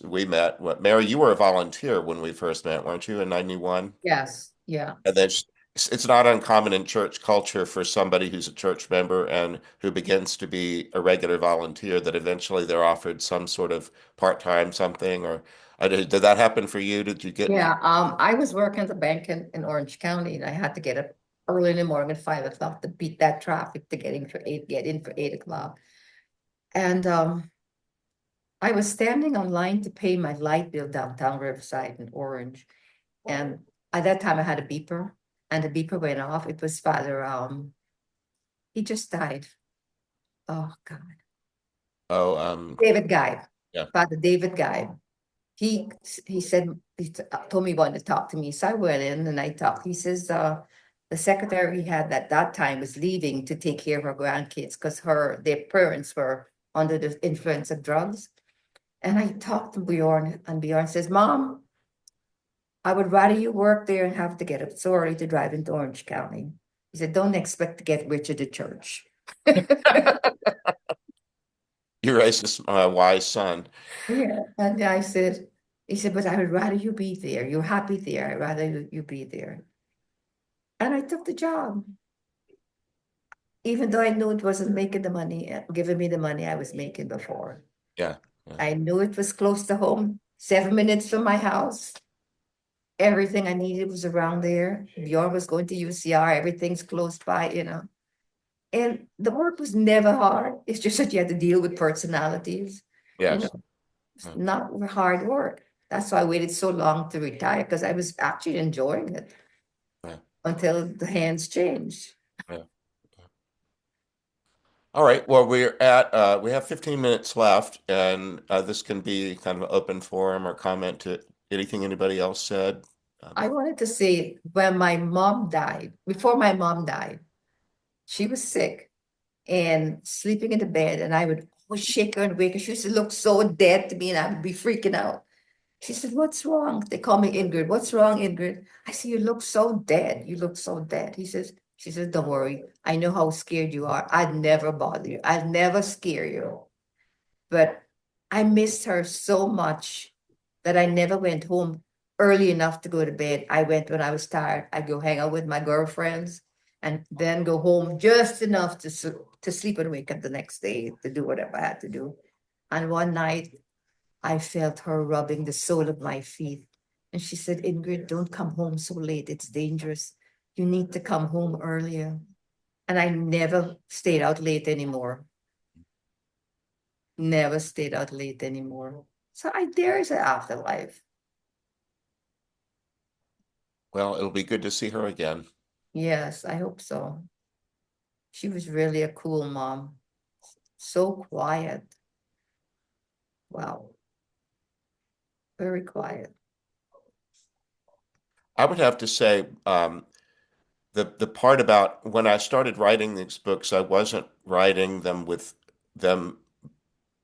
we met. Mary, you were a volunteer when we first met, weren't you, in 91? Yes, yeah. And then it's not uncommon in church culture for somebody who's a church member and who begins to be a regular volunteer that eventually they're offered some sort of part-time something. Or did that happen for you? Did you get? Yeah, I was working at the bank in Orange County, and I had to get up early in the morning at 5 o'clock to beat that traffic to get in for 8 o'clock. And I was standing online to pay my light bill downtown Riverside in Orange. And at that time I had a beeper, and the beeper went off. It was Father, he just died. Oh God. Oh, David Guy, yeah. Father David Guy. He said, told me he wanted to talk to me. So I went in and I talked. He says, the secretary he had at that time was leaving to take care of her grandkids because their parents were under the influence of drugs. And I talked to Bjorn, and Bjorn says, Mom, I would rather you work there and have to get up so early to drive into Orange County. He said, don't expect to get rich at the church. You raised a wise son. Yeah, and he said, but I would rather you be there. You're happy there. I'd rather you be there. And I took the job, even though I knew it wasn't making the money, giving me the money I was making before. Yeah. Yeah. I knew it was close to home, 7 minutes from my house. Everything I needed was around there. Bjorn was going to UCR, everything's close by. And the work was never hard. It's just that you had to deal with personalities. Yes. It's not hard work. That's why I waited so long to retire, because I was actually enjoying it Yeah. until the hands changed. Yeah. All right. Well, we have 15 minutes left, and this can be kind of an open forum or comment to anything anybody else said. I wanted to say, when my mom died, before my mom died, she was sick and sleeping in the bed, and I would would shake her and wake her. She used to look so dead to me, and I would be freaking out. She said, "What's wrong?" They call me Ingrid. "What's wrong, Ingrid?" I said, "You look so dead. You look so dead." She says, "Don't worry. I know how scared you are. I'd never bother you. I'd never scare you." But I missed her so much that I never went home early enough to go to bed. I went when I was tired. I'd go hang out with my girlfriends and then go home just enough to sleep and wake up the next day to do whatever I had to do. And one night I felt her rubbing the sole of my feet. And she said, "Ingrid, don't come home so late. It's dangerous. You need to come home earlier." And I never stayed out late anymore. Never stayed out late anymore. So there is an afterlife. Well, it'll be good to see her again. Yes, I hope so. She was really a cool mom. So quiet. Wow. Very quiet. I would have to say, the part about when I started writing these books, I wasn't writing them with them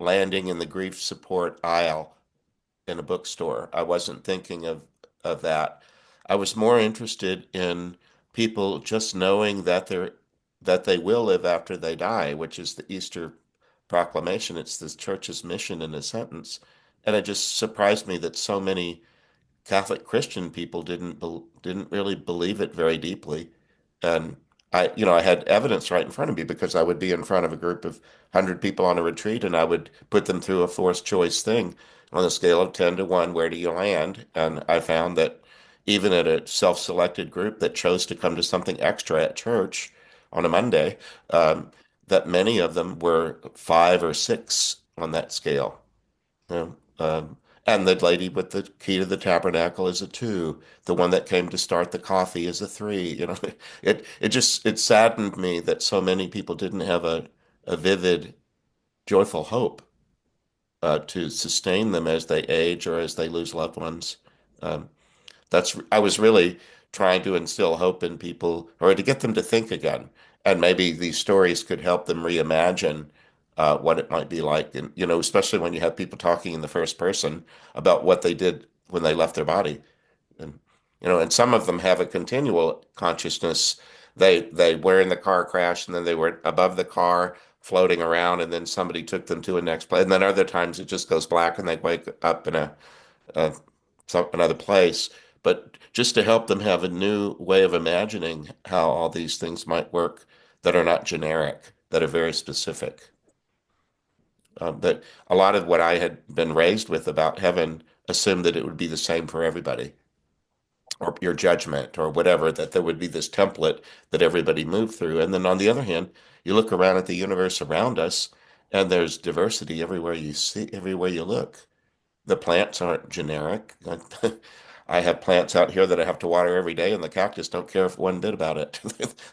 landing in the grief support aisle in a bookstore. I wasn't thinking of that. I was more interested in people just knowing that they will live after they die, which is the Easter proclamation. It's the church's mission in a sentence. And it just surprised me that so many Catholic Christian people didn't really believe it very deeply. And I had evidence right in front of me because I would be in front of a group of 100 people on a retreat and I would put them through a forced choice thing on a scale of 10 to 1, where do you land? And I found that even at a self-selected group that chose to come to something extra at church on a Monday, that many of them were 5 or 6 on that scale. You know, and the lady with the key to the tabernacle is a 2. The one that came to start the coffee is a 3. It saddened me that so many people didn't have a vivid, joyful hope to sustain them as they age or as they lose loved ones. Um, I was really trying to instill hope in people or to get them to think again. And maybe these stories could help them reimagine what it might be like. And, especially when you have people talking in the first person about what they did when they left their body. And, and some of them have a continual consciousness. They were in the car crash and then they were above the car floating around and then somebody took them to a next place. And then other times it just goes black and they wake up in a another place, but just to help them have a new way of imagining how all these things might work that are not generic, that are very specific. That a lot of what I had been raised with about heaven assumed that it would be the same for everybody, or your judgment, or whatever, that there would be this template that everybody moved through. And then on the other hand, you look around at the universe around us, and there's diversity everywhere you see, everywhere you look. The plants aren't generic. I have plants out here that I have to water every day, and the cactus don't care one bit about it.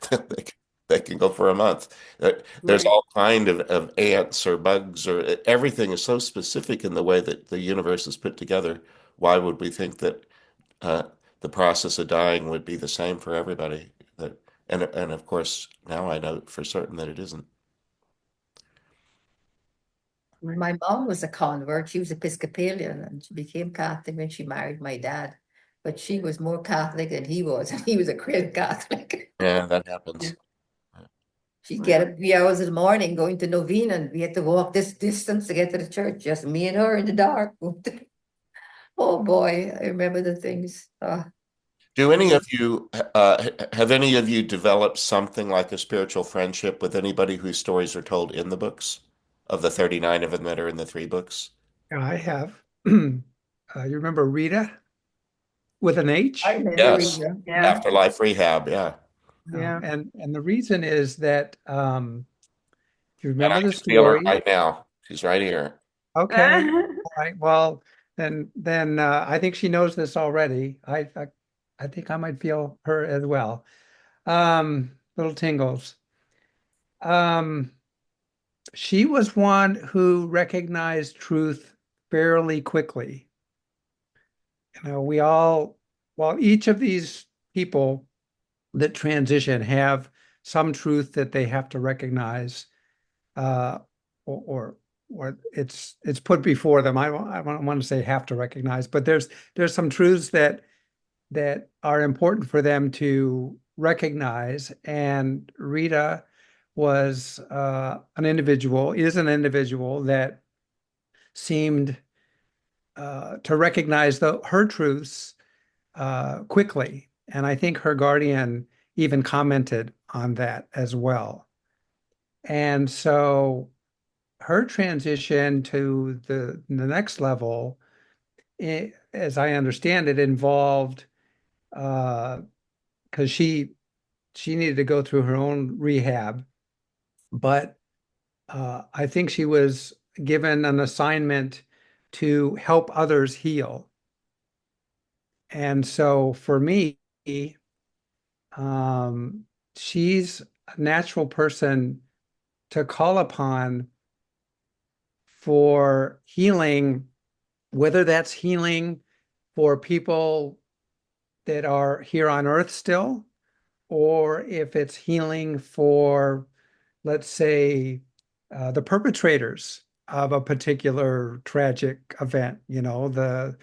They, they can go for a month. There's Right. all kind of ants or bugs, or everything is so specific in the way that the universe is put together. Why would we think that uh, the process of dying would be the same for everybody? And of course, now I know for certain that it isn't. My mom was a convert. She was Episcopalian and she became Catholic when she married my dad. But she was more Catholic than he was, and he was a great Catholic. Yeah, that Yeah. happens. She'd get Wow. up 3 hours in the morning going to novena, and we had to walk this distance to get to the church, just me and her in the dark. Oh boy, I remember the things. Do any of you have any of you developed something like a spiritual friendship with anybody whose stories are told in the books of the 39 of them that are in the 3 books? I have. You remember Rita with an I H? remember Yes. reading. Yeah. Afterlife Rehab, yeah. Yeah. And the reason is that if you And I remember the can feel her story, right now. She's right here. okay, all right. Well, then I think she knows this already. I think I might feel her as well. Little tingles. Um, she was one who recognized truth fairly quickly. We all, while each of these people that transition have some truth that they have to recognize, uh, or it's put before them. I don't want to say have to recognize, but there's some truths that are important for them to recognize. And Rita was is an individual that seemed to recognize her truths quickly. And I think her guardian even commented on that as well. And so her transition to the next level, as I understand it, involved because she needed to go through her own rehab, but I think she was given an assignment to help others heal. And so for me, um, she's a natural person to call upon for healing, whether that's healing for people that are here on earth still, or if it's healing for, let's say, the perpetrators of a particular tragic event. Well,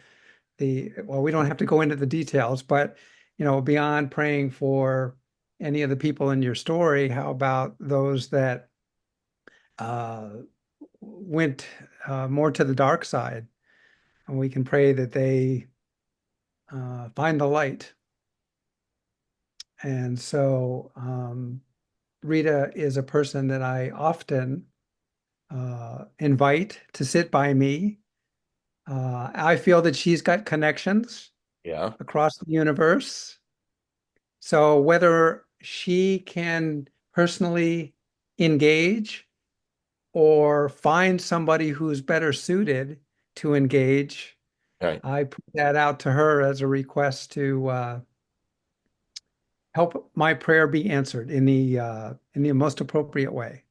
we don't have to go into the details, but beyond praying for any of the people in your story, how about those that uh, went more to the dark side? And we can pray that they find the light. And so Rita is a person that I often invite to sit by me. I feel that she's got connections Yeah. across the universe. So whether she can personally engage or find somebody who's better suited to engage, Right. I put that out to her as a request to help my prayer be answered in the most appropriate way.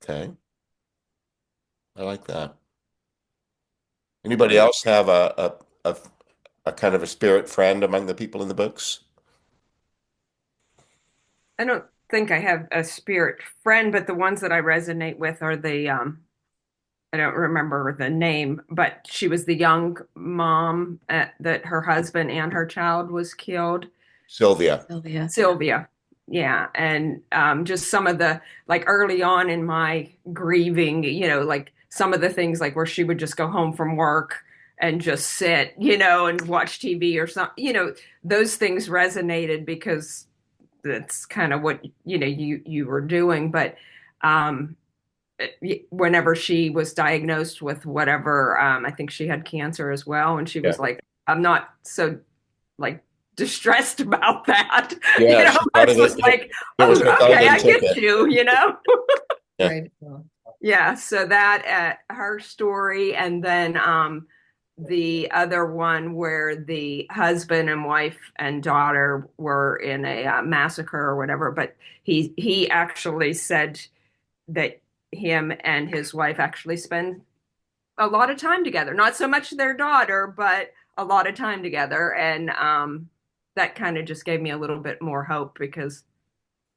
Okay. I like that. Anybody Great. else have a kind of a spirit friend among the people in the books? I don't think I have a spirit friend, but the ones that I resonate with are the I don't remember the name, but she was the young mom that her husband and her child was killed. Sylvia. Sylvia. Sylvia. Yeah. And just some of the, like early on in my grieving, like some of the things like where she would just go home from work and just sit, and watch TV or something, those things resonated because that's kind of what, you were doing. But um, whenever she was diagnosed with whatever, I think she had cancer as well. And she Yeah. was like, I'm not so like distressed about that. Yeah, she thought I of was it. like, It was her oh, okay, golden I get ticket. you. Yeah. Right. Yeah, so that her story, and then the other one where the husband and wife and daughter were in a massacre or whatever, but he actually said that him and his wife actually spend a lot of time together. Not so much their daughter, but a lot of time together. And that kind of just gave me a little bit more hope because,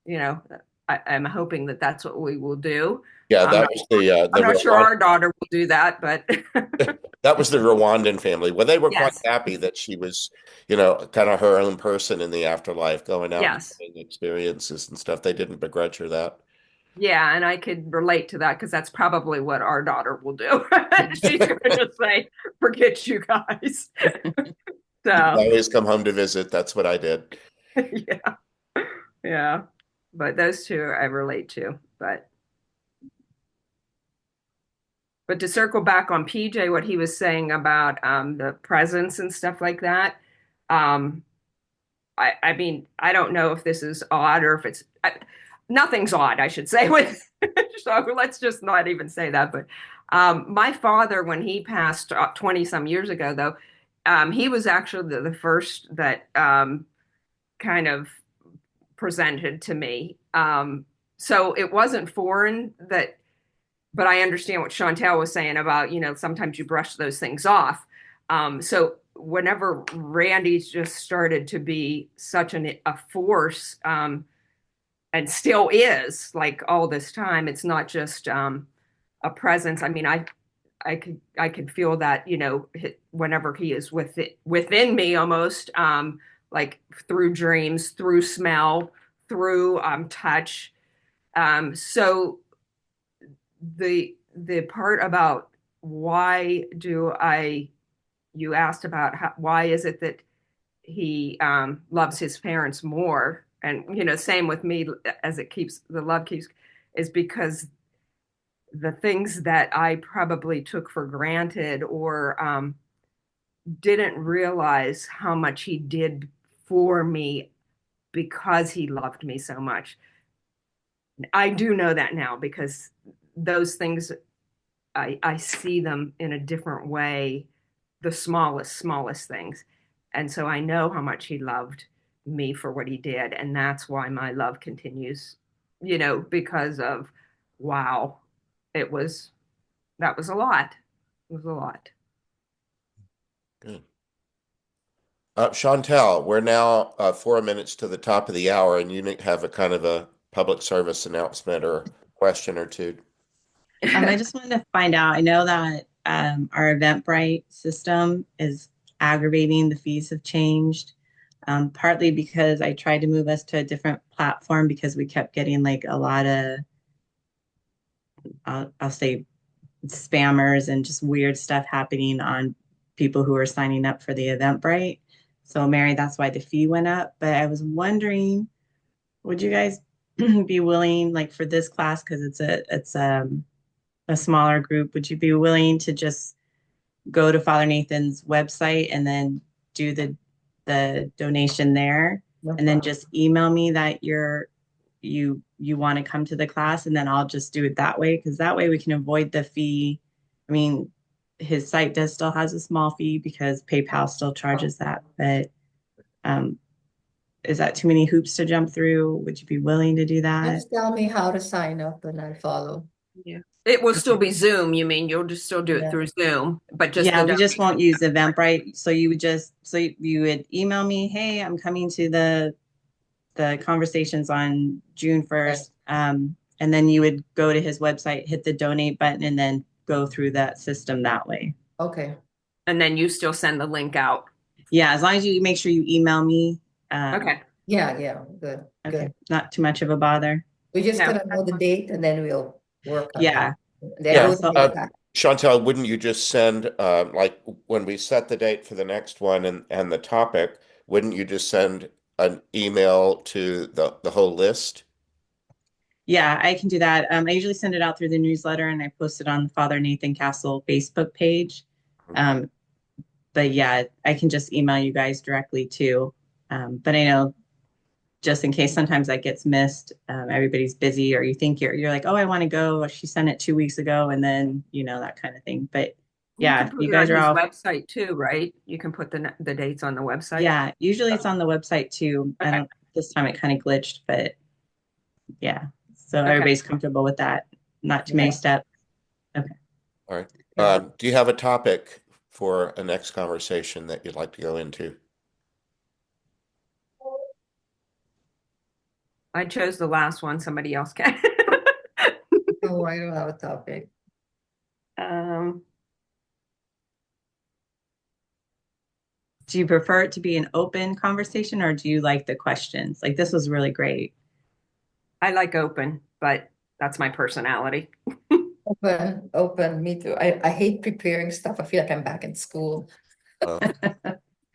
you know, I'm hoping that that's what we will do. Yeah, I'm that not, was I'm the not sure our daughter will do that, but that was the Rwandan family. Well, they were quite yes, happy that she was, kind of her own person in the afterlife, going out and yes. having experiences and stuff. They didn't begrudge her that. Yeah, and I could relate to that because that's probably what our daughter will do. She's going to just say, forget you guys. You can So, always come home to visit. That's what I did. yeah. Yeah, but those two I relate to. But to circle back on PJ, what he was saying about the presence and stuff like that, um, I mean, I don't know if this is odd or if nothing's odd, I should say. With so let's just not even say that. But my father, when he passed 20 some years ago, though, he was actually the first that kind of presented to me. So it wasn't foreign that, but I understand what Chantel was saying about, sometimes you brush those things off. So whenever Randy's just started to be such a force, and still is like all this time, it's not just a presence. I mean, I could feel that, whenever he is within me almost, like through dreams, through smell, through touch. So the part about why do I you asked about why is it that he loves his parents more, and same with me, as it keeps the love keeps, is because the things that I probably took for granted or didn't realize how much he did for me because he loved me so much. I do know that now because those things, I see them in a different way, the smallest things. And so I know how much he loved me for what he did. And that's why my love continues, because of, wow, it was, that was a lot. It was a lot. Good. Chantel, we're now 4 minutes to the top of the hour, and you have a kind of a public service announcement or question or two. I just wanted to find out. I know that our Eventbrite system is aggravating. The fees have changed, partly because I tried to move us to a different platform because we kept getting like a lot of, I'll say, spammers and just weird stuff happening on people who are signing up for the Eventbrite. So, Mary, that's why the fee went up. But I was wondering, would you guys be willing, like for this class, because it's a smaller group, would you be willing to just go to Father Nathan's website and then do the donation there, No and then problem. just email me that you want to come to the class, and then I'll just do it that way, because that way we can avoid the fee. I mean, his site does still has a small fee because PayPal still charges that, but um, is that too many hoops to jump through? Would you be willing to do that? Just tell me how to sign up and I'll follow. Yeah. It will still Okay. be Zoom. You mean you'll just still do it Yeah. through Zoom, but just Yeah, the we just won't donation. use Eventbrite. So you would just, so you would email me, hey, I'm coming to the conversations on June Right. 1st. And then you would go to his website, hit the donate button, and then go through that system that way. Okay. And then you still send the link out. Yeah, as long as you make sure you email me. Okay. Yeah, yeah, good, Okay, good. not too much of a bother. We just No, gotta know the date and then we'll work on that. Yeah, Then Yeah. we'll so take that. Chantel, wouldn't you just send, like when we set the date for the next one and the topic, wouldn't you just send an email to the whole list? yeah, I can do that. I usually send it out through the newsletter and I post it on the Father Nathan Castle Facebook page. Um, but yeah, I can just email you guys directly too. But I know just in case sometimes that gets missed, everybody's busy, or you think you're like, oh, I want to go. Or she sent it 2 weeks ago, and then that kind of thing. But you can yeah, put you it guys on are his all. website too, right? You can put the dates on the website. Yeah, usually it's on the website too. I Okay. don't. This time it kind of glitched, but yeah. So Okay. everybody's comfortable with that. Not too many Yeah, steps. Okay. All right. yeah. Do you have a topic for a next conversation that you'd like to go into? I chose the last one. Somebody else can. Oh, I don't have a topic. um, Do you prefer it to be an open conversation, or do you like the questions? Like this was really great. I like open, but that's my personality. Open, me too. I hate preparing stuff. I feel like I'm back in school. Uh,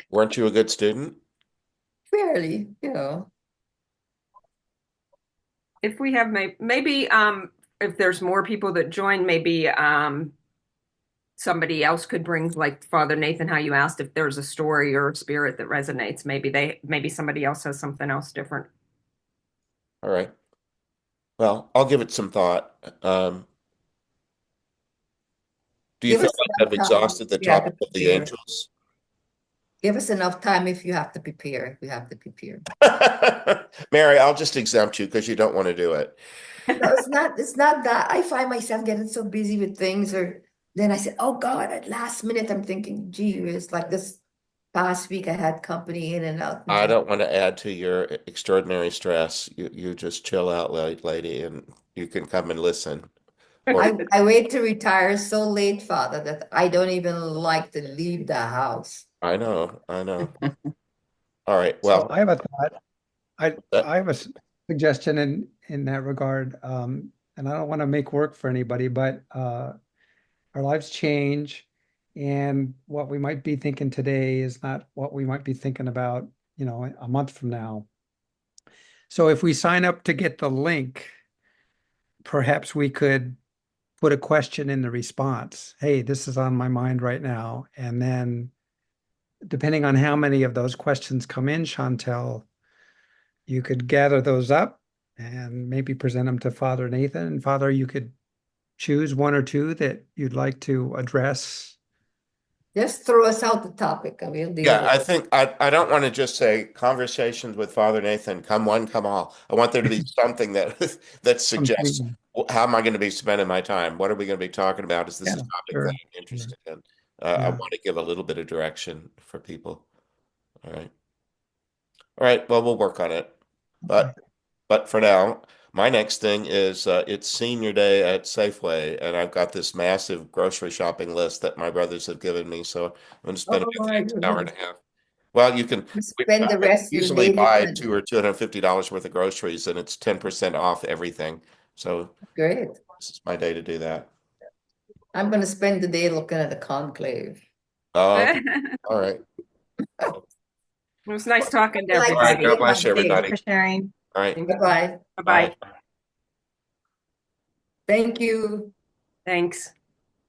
weren't you a good student? Fairly. If we have maybe if there's more people that join, maybe somebody else could bring, like Father Nathan, how you asked if there's a story or a spirit that resonates. Maybe somebody else has something else different. All right. Well, I'll give it some thought. Do you Give feel us like enough I've time exhausted the if you have to topic of the prepare. angels? Give us enough time if you have to prepare. If you have to prepare. Mary, I'll just exempt you because you don't want to do it. No, it's not that. I find myself getting so busy with things, or then I said, oh God, at last minute I'm thinking, gee, it's like this past week I had company in and out. I don't want to add to your extraordinary stress. You just chill out, lady, and you can come and listen. I wait to retire so late, Father, that I don't even like to leave the house. I know, I know. All right, So well, I have a thought. I that, I have a suggestion in that regard. And I don't want to make work for anybody, but our lives change, and what we might be thinking today is not what we might be thinking about, a month from now. So if we sign up to get the link, perhaps we could put a question in the response. Hey, this is on my mind right now. And then depending on how many of those questions come in, Chantel, you could gather those up and maybe present them to Father Nathan. And Father, you could choose one or two that you'd like to address. Just throw us out the topic and we'll deal yeah, with I it. think I don't want to just say conversations with Father Nathan, come one, come all. I want there to be something that that suggests Something. how am I going to be spending my time? What are we going to be talking about? Is this Yeah, a topic that sure. I'm Sure. interested in? I Yeah. want to give a little bit of direction for people. All right. All right. Well, we'll work on it. Okay. But for now, my next thing is it's senior day at Safeway, and I've got this massive grocery shopping list that my brothers have given me. So I'm going to spend Oh about the my next hour and goodness. a half. Well, you can Spend the rest of the easily day buy looking at two or $250 worth of groceries, and it's 10% off everything. So Great. this is my day to do that. I'm going to spend the day looking at the conclave. Okay. It All right. was nice talking to I like All to right. God everybody. spend my bless you, Thanks day. everybody. for sharing. All right. Bye-bye. Bye bye. Bye. Thank you. Thanks.